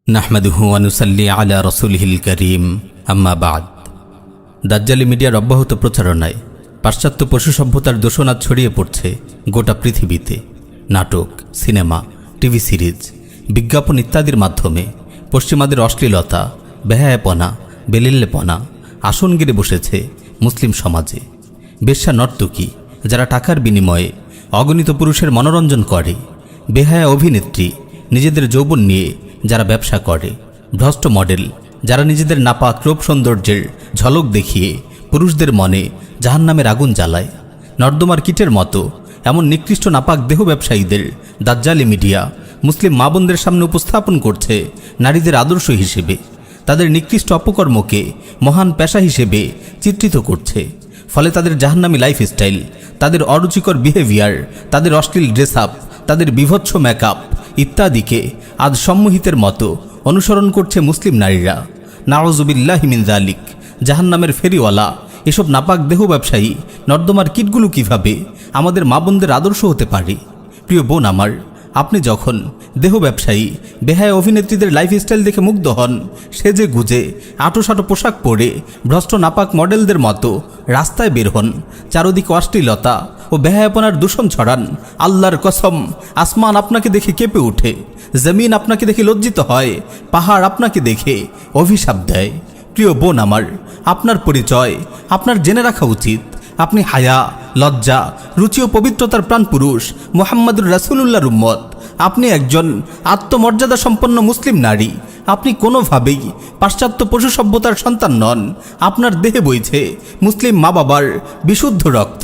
নাহমাদুহু ওয়া নুসাল্লি আলা রাসূলিহিল কারীম আম্মা বা'দ। দাজ্জালি মিডিয়ার অব্যাহত প্রচারণায় পাশ্চাত্য পশু সভ্যতার দোষণাদ ছড়িয়ে পড়ছে গোটা পৃথিবীতে। নাটক, সিনেমা, টিভি সিরিজ, বিজ্ঞাপন ইত্যাদির মাধ্যমে পশ্চিমাদের অশ্লীলতা, বেহায়াপনা, বেলিল্লেপনা আসন গেড়ে বসেছে মুসলিম সমাজে। বেশ্যা নর্তকী যারা টাকার বিনিময়ে অগণিত পুরুষের মনোরঞ্জন করে, বেহায়া অভিনেত্রী নিজেদের যৌবন নিয়ে যারা ব্যবসা করে, ভ্রষ্ট মডেল যারা নিজেদের নাপাক রূপ সৌন্দর্যের ঝলক দেখিয়ে পুরুষদের মনে জাহান্নামের আগুন জ্বালায়, নর্দমার কীটের মতো এমন নিকৃষ্ট নাপাক দেহ ব্যবসায়ীদের দাজ্জালি মিডিয়া মুসলিম মা বোনদের সামনে উপস্থাপন করছে নারীদের আদর্শ হিসেবে। তাদের নিকৃষ্ট অপকর্মকে মহান পেশা হিসেবে চিত্রিত করছে। ফলে তাদের জাহান্নামী লাইফস্টাইল, তাদের অরুচিকর বিহেভিয়ার, তাদের অশ্লীল ড্রেস আপ, তাদের বিভৎস মেকআপ ইত্যাদিকে আজ সম্মোহিতের মতো অনুসরণ করছে মুসলিম নারীরা। নাউযুবিল্লাহি মিন যালিক। জাহান্নামের ফেরিওয়ালা এসব নাপাক দেহ ব্যবসায়ী নর্দমার কীটগুলো কিভাবে আমাদের মা বোনদের আদর্শ হতে পারে? প্রিয় বোন আমার, আপনি যখন দেহ ব্যবসায়ী বেহায়া অভিনেত্রীদের লাইফস্টাইল দেখে মুগ্ধ হন, সেজে গুজে আটোসাটো পোশাক পরে ভ্রষ্ট নাপাক মডেলদের মতো রাস্তায় বের হন, চারদিকে অশ্লীলতা ও বেহায়াপনার দূষণ ছড়ান, আল্লাহর কসম আসমান আপনাকে দেখে কেঁপে ওঠে, জমিন আপনাকে দেখে লজ্জিত হয়, পাহাড় আপনাকে দেখে অভিশাপ দেয়। প্রিয় বোন আমার, আপনার পরিচয় আপনার জেনে রাখা উচিত। আপনি হায়া, লজ্জা, রুচি ও পবিত্রতার প্রাণ পুরুষ মুহাম্মদুর রাসূলুল্লাহর উম্মত। আপনি একজন আত্মমর্যাদা সম্পন্ন মুসলিম নারী। আপনি কোনোভাবেই পাশ্চাত্য পশু সভ্যতার সন্তান নন। আপনার দেহে বইছে মুসলিম মা বাবার বিশুদ্ধ রক্ত।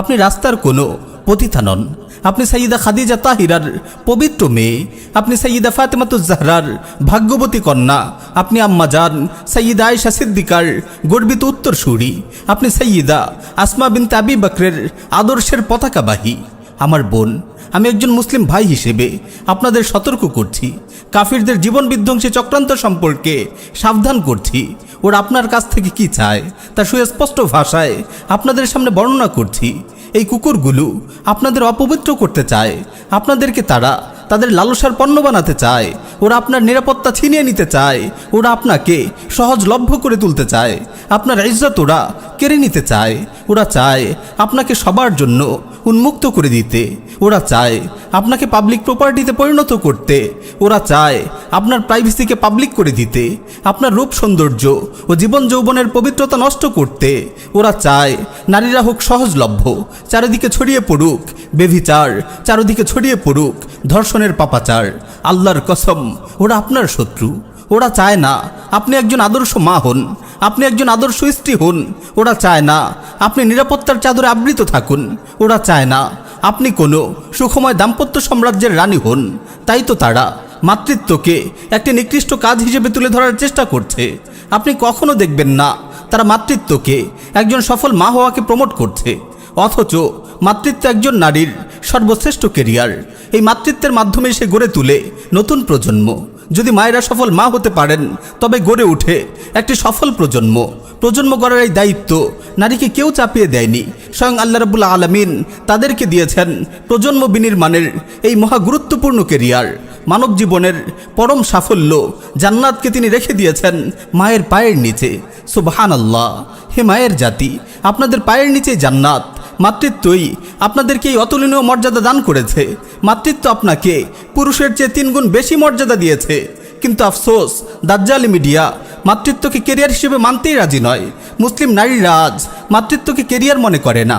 আপনি রাস্তার কোনো পতিতা নন। আপনি সাইয়্যিদা খাদিজা তাহিরার পবিত্র মেয়ে। আপনি সাইয়্যিদা ফাতেমাতুজ জাহরার ভাগ্যবতী কন্যা। আপনি আম্মাজান সাইয়্যিদা আয়েশা সিদ্দিকার গর্বিত উত্তরসূরি। আপনি সাইয়্যিদা আসমা বিনতে আবি বকরের আদর্শের পতাকাবাহী। আমার বোন, আমি একজন মুসলিম ভাই হিসেবে আপনাদের সতর্ক করছি, কাফিরদের জীবন বিধ্বংসী চক্রান্ত সম্পর্কে সাবধান করছি। ওরা আপনার কাছ থেকে কি চায় তা সুস্পষ্ট ভাষায় আপনাদের সামনে বর্ণনা করছি। এই কুকুরগুলো আপনাদের অপবিত্র করতে চায়। আপনাদেরকে তারা তাদের লালসার পণ্য বানাতে চায়। ওরা আপনার নিরাপত্তা ছিনিয়ে নিতে চায়। ওরা আপনাকে সহজলভ্য করে তুলতে চায়। আপনার ইজ্জত ওরা কেড়ে নিতে চায়। ওরা চায় আপনাকে সবার জন্য উন্মুক্ত করে দিতে। ওরা চায় আপনাকে পাবলিক প্রপার্টিতে পরিণত করতে। ওরা চায় আপনার প্রাইভেসিকে পাবলিক করে দিতে, আপনার রূপ সৌন্দর্য ও জীবন যৌবনের পবিত্রতা নষ্ট করতে। ওরা চায় নারীরা হোক সহজলভ্য, চারিদিকে ছড়িয়ে পড়ুক বেভিচার, চারিদিকে ছড়িয়ে পড়ুক ধর্ষণের পাপাচার। আল্লাহর কসম, ওরা আপনার শত্রু। ওরা চায় না আপনি একজন আদর্শ মা হন, আপনি একজন আদর্শ স্ত্রী হন। ওরা চায় না আপনি নিরাপত্তার চাদরে আবৃত থাকুন। ওরা চায় না আপনি কোনো সুখময় দাম্পত্য সাম্রাজ্যের রানী হন। তাই তো তারা মাতৃত্বকে একটি নিকৃষ্ট কাজ হিসেবে তুলে ধরার চেষ্টা করছে। আপনি কখনো দেখবেন না তারা মাতৃত্বকে একজন সফল মা হওয়াকে প্রমোট করছে, অথচ মাতৃত্ব একজন নারীর সর্বশ্রেষ্ঠ কেরিয়ার। এই মাতৃত্বের মাধ্যমে সে গড়ে তুলে নতুন প্রজন্ম। যদি মায়েরা সফল মা হতে পারেন, তবে গড়ে ওঠে একটি সফল প্রজন্ম। প্রজন্ম গড়ার এই দায়িত্ব নারীকে কেউ চাপিয়ে দেয়নি। স্বয়ং আল্লাহ রাব্বুল আলামিন তাদেরকে দিয়েছেন প্রজন্ম বিনির্মাণের এই মহা গুরুত্বপূর্ণ কেরিয়ার। মানব জীবনের পরম সাফল্য জান্নাতকে তিনি রেখে দিয়েছেন মায়ের পায়ের নিচে। সুবহানাল্লাহ! হে মায়ের জাতি, আপনাদের পায়ের নিচে জান্নাত। মাতৃত্বই আপনাদেরকে এই অতুলনীয় মর্যাদা দান করেছে। মাতৃত্ব আপনাকে পুরুষের চেয়ে 3 গুণ বেশি মর্যাদা দিয়েছে। কিন্তু আফসোস, দাজ্জালি মিডিয়া মাতৃত্বকে কেরিয়ার হিসেবে মানতেই রাজি নয়। মুসলিম নারীরা আজ মাতৃত্বকে কেরিয়ার মনে করে না।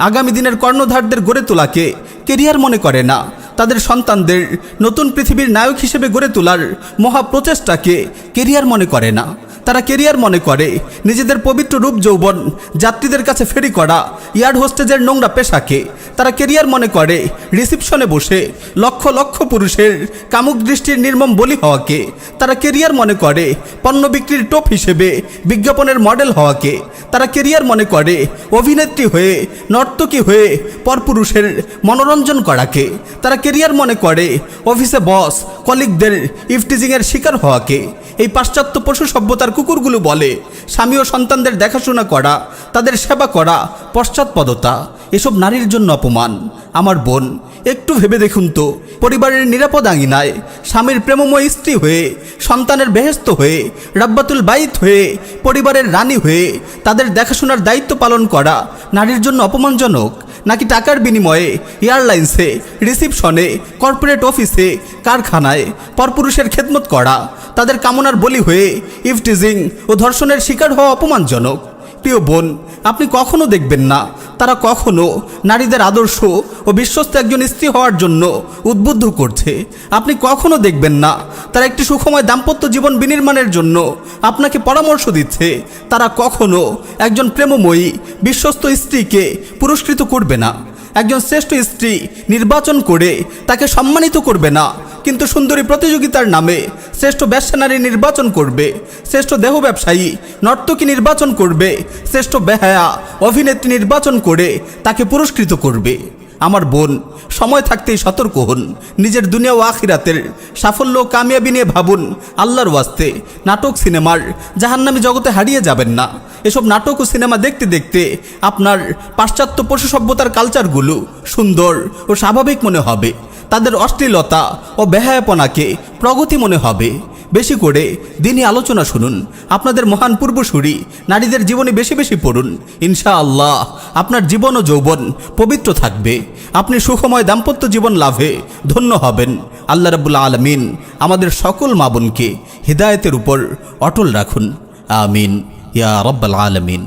আগামী দিনের কর্ণধারদের গড়ে তোলাকে কেরিয়ার মনে করে না। তাদের সন্তানদের নতুন পৃথিবীর নায়ক হিসেবে গড়ে তোলার মহাপ্রচেষ্টাকে কেরিয়ার মনে করে না। তারা কেরিয়ার মনে করে নিজেদের পবিত্র রূপ যৌবন যাত্রীদের কাছে ফেরি করা এয়ার হোস্টেজের নোংরা পেশাকে। তারা কেরিয়ার মনে করে রিসিপশনে বসে লক্ষ লক্ষ পুরুষের কামুক দৃষ্টির নির্মম বলি হওয়াকে। তারা কেরিয়ার মনে করে পণ্য বিক্রির টোপ হিসেবে বিজ্ঞাপনের মডেল হওয়াকে। তারা কেরিয়ার মনে করে অভিনেত্রী হয়ে, নর্তকী হয়ে পরপুরুষের মনোরঞ্জন করাকে। তারা কেরিয়ার মনে করে অফিসে বস কলিগদের ইফটিজিংয়ের শিকার হওয়াকে। এই পাশ্চাত্য পশু সভ্যতার কুকুরগুলো বলে স্বামী ও সন্তানদের দেখাশোনা করা, তাদের সেবা করা পশ্চাৎপদতা। এসব নারীর জন্য অপমান। আমার বোন, একটু ভেবে দেখুন তো, পরিবারের নিরাপদ আঙিনায় স্বামীর প্রেমময় স্ত্রী হয়ে সন্তানের বেহেস্ত হয়ে, রাব্বাতুল বাইত হয়ে, পরিবারের রানী হয়ে তাদের দেখাশোনার দায়িত্ব পালন করা নারীর জন্য অপমানজনক? নাকি টাকার বিনিময়ে এয়ারলাইন্সে, রিসিপশনে, কর্পোরেট অফিসে, কারখানায় পরপুরুষের খেদমত করা তাদের কামনার বলি হয়ে ইফটিজিং ও ধর্ষণের শিকার হওয়া অপমানজনক? প্রিয় বোন, আপনি কখনো দেখবেন না তারা কখনো নারীদের আদর্শ ও বিশ্বস্ত একজন স্ত্রী হওয়ার জন্য উদ্বুদ্ধ করছে। আপনি কখনো দেখবেন না তারা একটি সুখময় দাম্পত্য জীবন বিনির্মাণের জন্য আপনাকে পরামর্শ দিচ্ছে। তারা কখনো একজন প্রেমময়ী বিশ্বস্ত স্ত্রীকে পুরস্কৃত করবে না, একজন শ্রেষ্ঠ স্ত্রী নির্বাচন করে তাকে সম্মানিত করবে না, কিন্তু সুন্দরী প্রতিযোগিতার নামে শ্রেষ্ঠ ব্যবসা নারী নির্বাচন করবে, শ্রেষ্ঠ দেহ ব্যবসায়ী নর্তকী নির্বাচন করবে, শ্রেষ্ঠ বেহায়া অভিনেত্রী নির্বাচন করে তাকে পুরস্কৃত করবে। আমার বোন, সময় থাকতেই সতর্ক হন। নিজের দুনিয়া ও আখিরাতের সাফল্য ও কামিয়াবি নিয়ে ভাবুন। আল্লাহর ওয়াস্তে নাটক সিনেমার জাহান্নামী জগতে হারিয়ে যাবেন না। এসব নাটক ও সিনেমা দেখতে দেখতে আপনার পাশ্চাত্য পশু সভ্যতার কালচারগুলো সুন্দর ও স্বাভাবিক মনে হবে, তাদের অশ্লীলতা ও বেহায়াপনাকে প্রগতি মনে হবে। বেশি করে দিনই আলোচনা শুনুন। আপনাদের মহান পূর্বসূরি নারীদের জীবনে বেশি বেশি পড়ুন। ইনশাআল্লাহ আপনার জীবন ও যৌবন পবিত্র থাকবে। আপনি সুখময় দাম্পত্য জীবন লাভে ধন্য হবেন। আল্লাহ রাব্বুল আলামিন আমাদের সকল মা বোনকে হিদায়াতের উপর অটল রাখুন। আমিন ইয়া রাব্বাল আলামিন।